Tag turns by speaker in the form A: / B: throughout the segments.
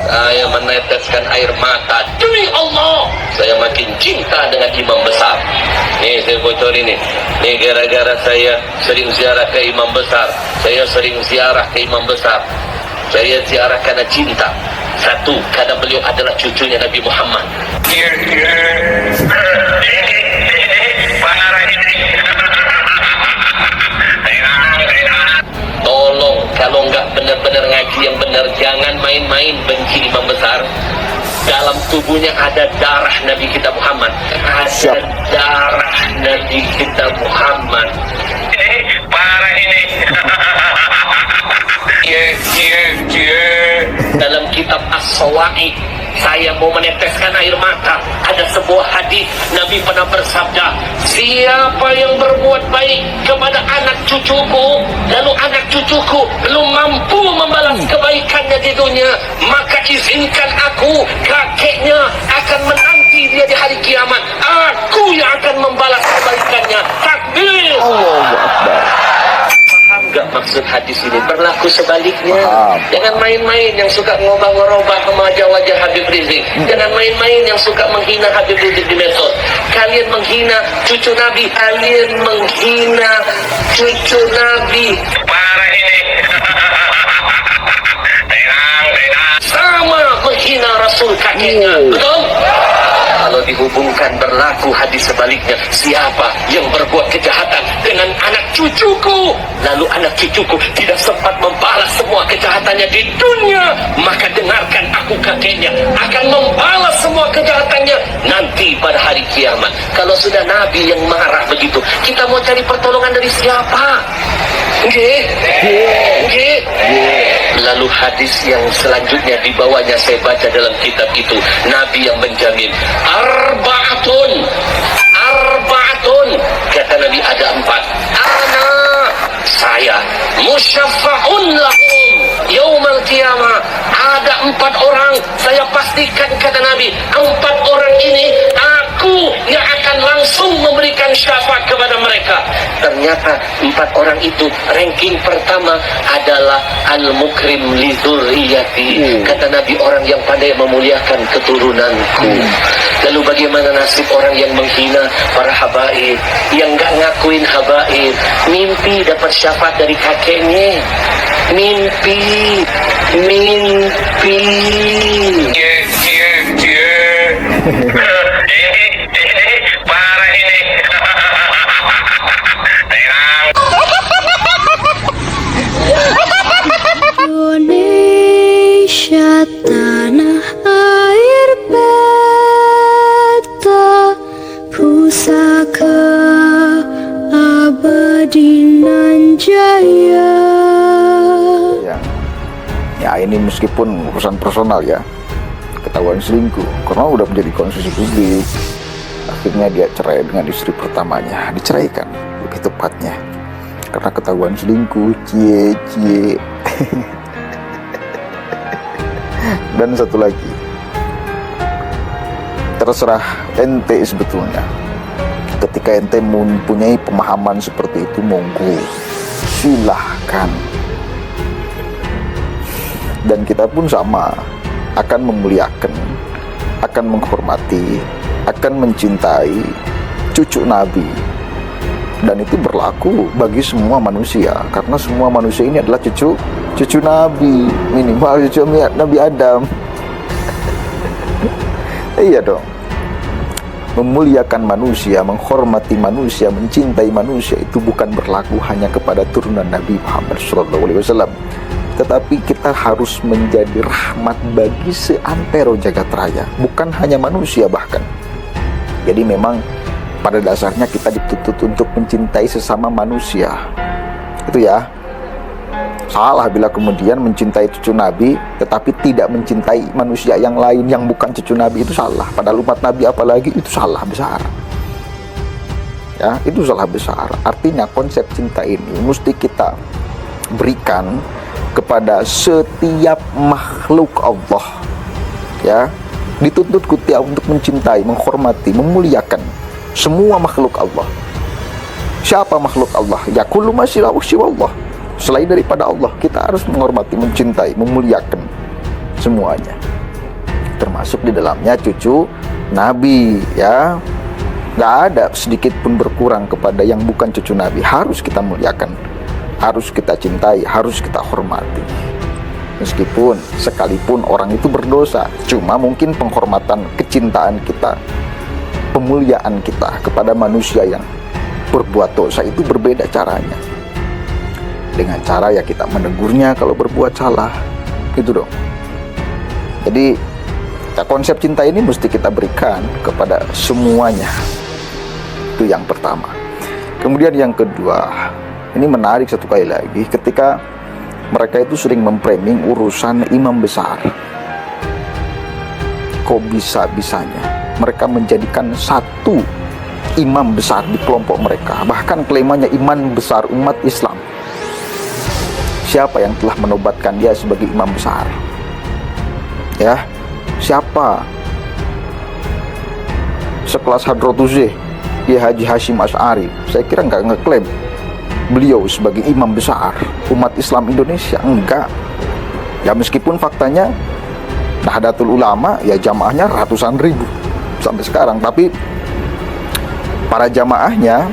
A: Saya meneteskan air mata. Demi Allah, saya makin cinta dengan imam besar. Nih saya bocorin nih. Nih gara-gara saya sering ziarah ke imam besar. Saya sering ziarah ke imam besar. Saya ziarah karena cinta. Satu, karena beliau adalah cucunya Nabi Muhammad. Tolong, kalau nggak benar-benar ngaji yang benar, jangan main-main benci imam besar. Dalam tubuhnya ada darah Nabi kita Muhammad. Ada darah Nabi kita Muhammad. Parah ini. Dalam kitab As-Sawa'iq, saya mau meneteskan air mata. Ada sebuah hadis Nabi pernah bersabda, siapa yang berbuat baik kepada anak cucuku, lalu anak cucuku belum mampu membalas kebaikannya di dunia, maka izinkan aku, kakeknya, akan menanti dia di hari kiamat. Aku yang akan membalas kebaikannya. Takbir.
B: Allahu Akbar.
A: Enggak, maksud hadis ini berlaku sebaliknya. Jangan main-main yang suka ngobah-ngorobah wajah-wajah Habib Rizik. Jangan main-main yang suka menghina Habib Rizik di medsos. Kalian menghina cucu Nabi, kalian menghina cucu Nabi. Parah ini. Sama menghina Rasul kakeknya. Betul? Kalau dihubungkan berlaku hadis sebaliknya. Siapa yang berbuat kejahatan dengan anak cucuku, lalu anak cucuku tidak sempat membalas semua kejahatannya di dunia, maka dengarkan aku, kakeknya akan membalas semua kejahatannya nanti pada hari kiamat. Kalau sudah Nabi yang marah begitu, kita mau cari pertolongan dari siapa? Lalu hadis yang selanjutnya dibawanya saya baca dalam kitab itu, Nabi yang menjamin Arba'atun, kata Nabi ada 4. Ana, saya musyafa'un lahum yaumal qiyamah. Ada 4 orang, saya pastikan, kata Nabi, 4 orang ini aku yang akan langsung memberikan syafaat kepada mereka. Ternyata 4 orang itu ranking pertama adalah al-mukrim li dzurriyyati. Kata Nabi, orang yang pandai memuliakan keturunanku. Lalu bagaimana nasib orang yang menghina para habaib, yang nggak ngakuin habaib, mimpi dapat syafaat dari kakeknya, mimpi. Parah ini.
C: Indonesia tanah air beta, pusaka abadi nan jaya.
B: Ya ini meskipun urusan personal ya, ketahuan selingkuh karena udah menjadi konsumsi publik, akhirnya dia cerai dengan istri pertamanya, diceraikan lebih tepatnya karena ketahuan selingkuh. Cie. Dan satu lagi, terserah ente sebetulnya. Ketika ente mempunyai pemahaman seperti itu, monggo silahkan. Dan kita pun sama, akan memuliakan, akan menghormati, akan mencintai cucu Nabi. Dan itu berlaku bagi semua manusia, karena semua manusia ini adalah cucu Nabi, minimal cucu Nabi Adam. Iya dong. Memuliakan manusia, menghormati manusia, mencintai manusia itu bukan berlaku hanya kepada turunan Nabi Muhammad SAW, tetapi kita harus menjadi rahmat bagi seantero jagat raya, bukan hanya manusia bahkan. Jadi memang pada dasarnya kita dituntut untuk mencintai sesama manusia. Itu ya. Salah bila kemudian mencintai cucu Nabi tetapi tidak mencintai manusia yang lain yang bukan cucu Nabi, itu salah. Padahal umat Nabi apalagi, itu salah besar. Ya, itu salah besar. Artinya konsep cinta ini mesti kita berikan kepada setiap makhluk Allah. Ya, dituntut kita untuk mencintai, menghormati, memuliakan semua makhluk Allah. Siapa makhluk Allah? Ya kullu ma siwallah. Selain daripada Allah, kita harus menghormati, mencintai, memuliakan semuanya. termasuk di dalamnya cucu Nabi, ya. Nggak ada sedikit pun berkurang kepada yang bukan cucu Nabi. Harus kita muliakan, harus kita cintai, harus kita hormati. Meskipun sekalipun orang itu berdosa, cuma mungkin penghormatan, kecintaan kita, pemuliaan kita kepada manusia yang berbuat dosa itu berbeda caranya. Dengan cara ya kita menegurnya kalau berbuat salah, gitu dong. Jadi ya, konsep cinta ini mesti kita berikan kepada semuanya. Itu yang pertama. Kemudian yang kedua, ini menarik satu kali lagi, ketika mereka itu sering memframing urusan imam besar. Kok bisa-bisanya mereka menjadikan satu imam besar di kelompok mereka, bahkan klaimnya imam besar umat Islam. Siapa yang telah menobatkan dia sebagai imam besar? Ya, siapa? Sekelas Hadrotuze, Kiai Haji Hashim Asy'ari, saya kira nggak ngeklaim beliau sebagai imam besar umat Islam Indonesia, enggak. Ya meskipun faktanya Nahdlatul Ulama ya jamaahnya ratusan ribu sampai sekarang, tapi para jamaahnya,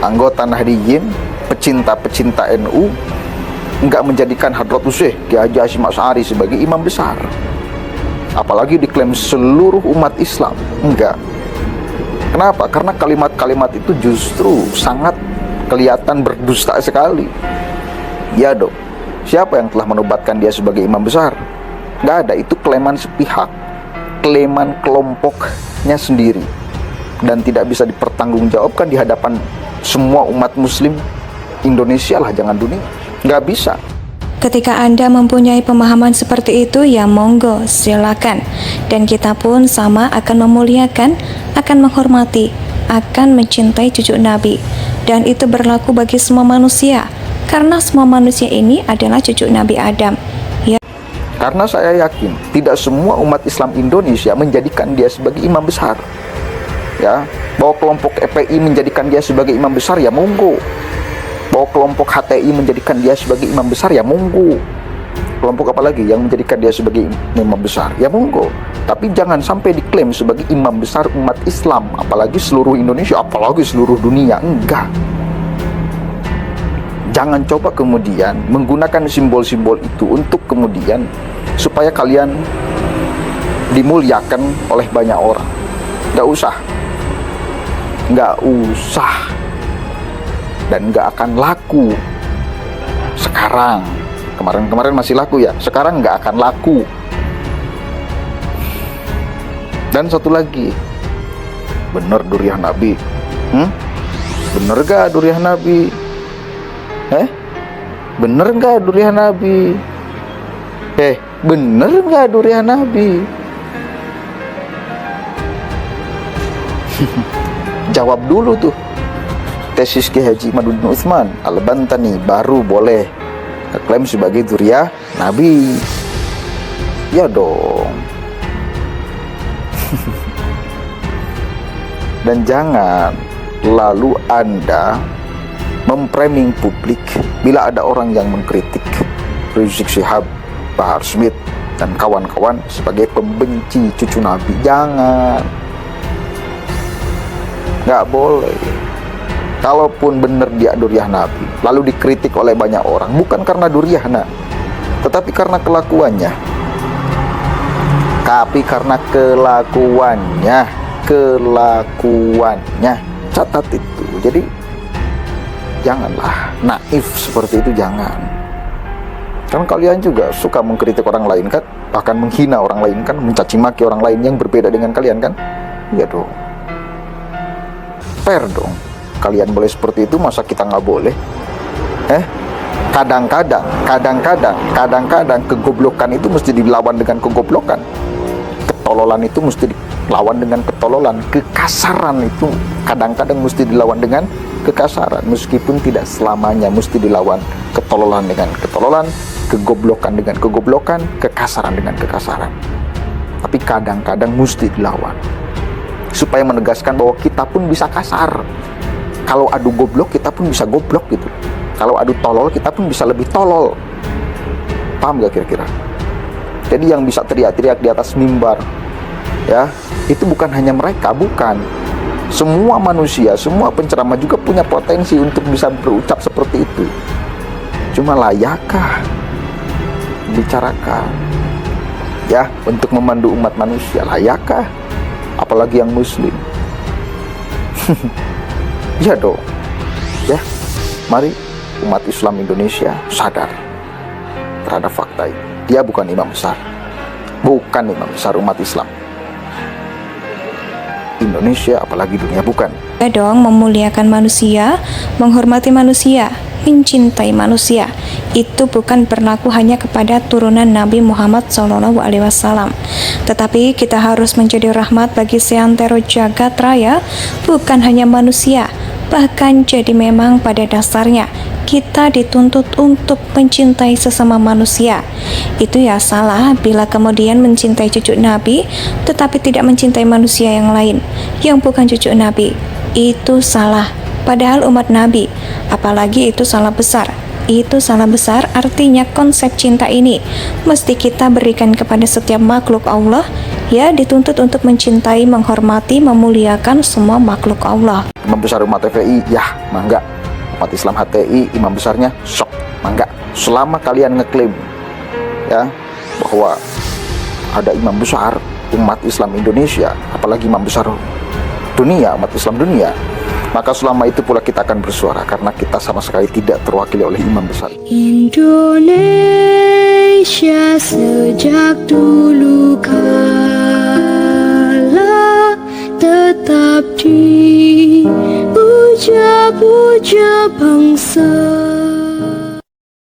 B: anggota Nahdliyin, pecinta-pecinta NU, enggak menjadikan Hadratus Syekh Kiai Haji Hashim Asy'ari sebagai imam besar. Apalagi diklaim seluruh umat Islam, enggak. Kenapa? Karena kalimat-kalimat itu justru sangat kelihatan berdusta sekali. Ya dong, siapa yang telah menobatkan dia sebagai imam besar? Nggak ada, itu klaiman sepihak, klaiman kelompoknya sendiri, dan tidak bisa dipertanggungjawabkan di hadapan semua umat muslim Indonesia lah, jangan dunia. Nggak bisa.
D: Ketika Anda mempunyai pemahaman seperti itu, ya monggo, silakan. Dan kita pun sama akan memuliakan, akan menghormati, akan mencintai cucu Nabi. Dan itu berlaku bagi semua manusia, karena semua manusia ini adalah cucu Nabi Adam. Ya.
B: Karena saya yakin tidak semua umat Islam Indonesia menjadikan dia sebagai imam besar. Ya, bahwa kelompok EPI menjadikan dia sebagai imam besar, ya monggo. Bahwa kelompok HTI menjadikan dia sebagai imam besar, ya monggo. Kelompok apa lagi yang menjadikan dia sebagai imam besar, ya monggo. Tapi jangan sampai diklaim sebagai imam besar umat Islam, apalagi seluruh Indonesia, apalagi seluruh dunia. Enggak. Jangan coba kemudian menggunakan simbol-simbol itu untuk kemudian supaya kalian dimuliakan oleh banyak orang. Nggak usah. Nggak usah. Dan nggak akan laku. Sekarang, kemarin-kemarin masih laku ya, sekarang nggak akan laku. Dan satu lagi, bener durian Nabi? Bener gak durian Nabi? Bener gak durian Nabi? Bener gak durian Nabi? Jawab dulu tuh. Tesis Kiai Haji Imaduddin Utsman Al-Bantani, baru boleh klaim sebagai durian Nabi. Ya dong. Dan jangan lalu Anda memframing publik bila ada orang yang mengkritik Rizik Syihab, Bahar Smith, dan kawan-kawan sebagai pembenci cucu Nabi. Jangan. Nggak boleh. Kalaupun benar dia durian Nabi, lalu dikritik oleh banyak orang, bukan karena duriana, tetapi karena kelakuannya. Tapi karena kelakuannya, catat itu. Jadi janganlah naif seperti itu, jangan. Kan kalian juga suka mengkritik orang lain kan, bahkan menghina orang lain kan, mencaci maki orang lain yang berbeda dengan kalian kan. Iya dong, fair dong. Kalian boleh seperti itu, masa kita nggak boleh? Kadang-kadang kegoblokan itu mesti dilawan dengan kegoblokan. Ketololan itu mesti dilawan dengan ketololan. Kekasaran itu kadang-kadang mesti dilawan dengan kekasaran. Meskipun tidak selamanya mesti dilawan. Ketololan dengan ketololan, kegoblokan dengan kegoblokan, kekasaran dengan kekasaran. Tapi kadang-kadang mesti dilawan, supaya menegaskan bahwa kita pun bisa kasar. Kalau adu goblok, kita pun bisa goblok gitu. Kalau adu tolol, kita pun bisa lebih tolol. Paham gak kira-kira? Jadi yang bisa teriak-teriak di atas mimbar, ya, itu bukan hanya mereka, bukan. Semua manusia, semua penceramah juga punya potensi untuk bisa berucap seperti itu. Cuma layakkah bicarakan, ya, untuk memandu umat manusia? Layakkah? Apalagi yang muslim. Ya dong. Ya, mari umat Islam Indonesia sadar terhadap fakta ini. Dia bukan imam besar. Bukan imam besar umat Islam Indonesia, apalagi dunia, bukan.
D: Ya dong, memuliakan manusia, menghormati manusia, mencintai manusia. Itu bukan berlaku hanya kepada turunan Nabi Muhammad SAW, tetapi kita harus menjadi rahmat bagi seantero jagat raya, bukan hanya manusia. Bahkan jadi memang pada dasarnya kita dituntut untuk mencintai sesama manusia. Itu ya salah bila kemudian mencintai cucu Nabi tetapi tidak mencintai manusia yang lain yang bukan cucu Nabi. Itu salah, padahal umat Nabi, apalagi itu salah besar. Itu salah besar, artinya konsep cinta ini mesti kita berikan kepada setiap makhluk Allah, ya, dituntut untuk mencintai, menghormati, memuliakan semua makhluk Allah.
B: Imam besar umat FPI, ya, mangga. Umat Islam HTI, imam besarnya, sok, mangga. Selama kalian ngeklaim, ya, bahwa ada imam besar umat Islam Indonesia, apalagi imam besar dunia, umat Islam dunia, maka selama itu pula kita akan bersuara, karena kita sama sekali tidak terwakili oleh imam besar.
C: Indonesia sejak dulu kala tetap dipuja-puja bangsa.